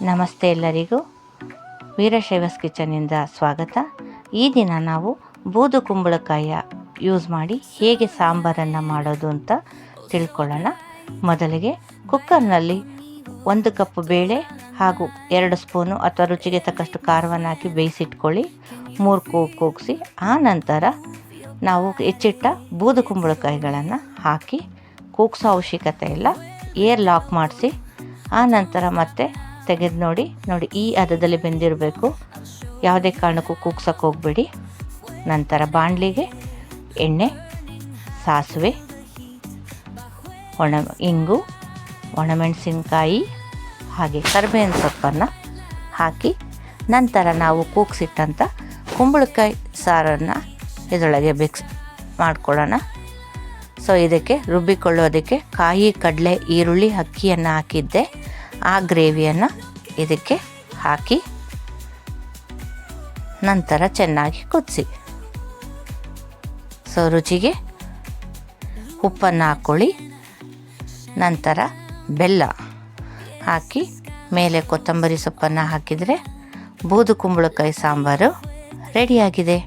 ನಮಸ್ತೆ ಎಲ್ಲರಿಗೂ, ವೀರಶೈವಸ್ ಕಿಚನಿಂದ ಸ್ವಾಗತ. ಈ ದಿನ ನಾವು ಬೂದು ಕುಂಬಳಕಾಯಿಯ ಯೂಸ್ ಮಾಡಿ ಹೇಗೆ ಸಾಂಬಾರನ್ನು ಮಾಡೋದು ಅಂತ ತಿಳ್ಕೊಳ್ಳೋಣ. ಮೊದಲಿಗೆ ಕುಕ್ಕರ್ನಲ್ಲಿ 1 ಕಪ್ ಬೇಳೆ ಹಾಗೂ 2 ಸ್ಪೂನು ಅಥವಾ ರುಚಿಗೆ ತಕ್ಕಷ್ಟು ಖಾರವನ್ನು ಹಾಕಿ ಬೇಯಿಸಿಟ್ಕೊಳ್ಳಿ. 3 ಕೂಗಿಸಿ ಆ ನಂತರ ನಾವು ಹೆಚ್ಚಿಟ್ಟ ಬೂದು ಕುಂಬಳಕಾಯಿಗಳನ್ನು ಹಾಕಿ ಕೂಗ್ಸೋ ಅವಶ್ಯಕತೆ ಇಲ್ಲ, ಏರ್ ಲಾಕ್ ಮಾಡಿಸಿ ಆ ನಂತರ ಮತ್ತೆ ತೆಗೆದು ನೋಡಿ ಈ ಹದದಲ್ಲಿ ಬೆಂದಿರಬೇಕು. ಯಾವುದೇ ಕಾರಣಕ್ಕೂ ಕೂಗ್ಸೋಕ್ಕೆ ಹೋಗಬೇಡಿ. ನಂತರ ಬಾಣಲಿಗೆ ಎಣ್ಣೆ, ಸಾಸಿವೆ, ಇಂಗು, ಒಣಮೆಣಸಿನ್ಕಾಯಿ ಹಾಗೆ ಕರಿಬೇವಿನ ಸೊಪ್ಪನ್ನು ಹಾಕಿ ನಂತರ ನಾವು ಕೂಗಿಸಿಟ್ಟಂಥ ಕುಂಬಳಕಾಯಿ ಸಾರನ್ನು ಇದರೊಳಗೆ ಮಿಕ್ಸ್ ಮಾಡ್ಕೊಳ್ಳೋಣ. ಸೊ ಇದಕ್ಕೆ ರುಬ್ಬಿಕೊಳ್ಳೋದಕ್ಕೆ ಕಾಯಿ, ಕಡಲೆ, ಈರುಳ್ಳಿ, ಅಕ್ಕಿಯನ್ನು ಹಾಕಿದ್ದೆ. ಆ ಗ್ರೇವಿಯನ್ನು ಇದಕ್ಕೆ ಹಾಕಿ ನಂತರ ಚೆನ್ನಾಗಿ ಕುದಿಸಿ. ಸೊ ರುಚಿಗೆ ಉಪ್ಪನ್ನು ಹಾಕ್ಕೊಳ್ಳಿ. ನಂತರ ಬೆಲ್ಲ ಹಾಕಿ ಮೇಲೆ ಕೊತ್ತಂಬರಿ ಸೊಪ್ಪನ್ನು ಹಾಕಿದರೆ ಬೂದು ಕುಂಬಳಕಾಯಿ ಸಾಂಬಾರು ರೆಡಿಯಾಗಿದೆ.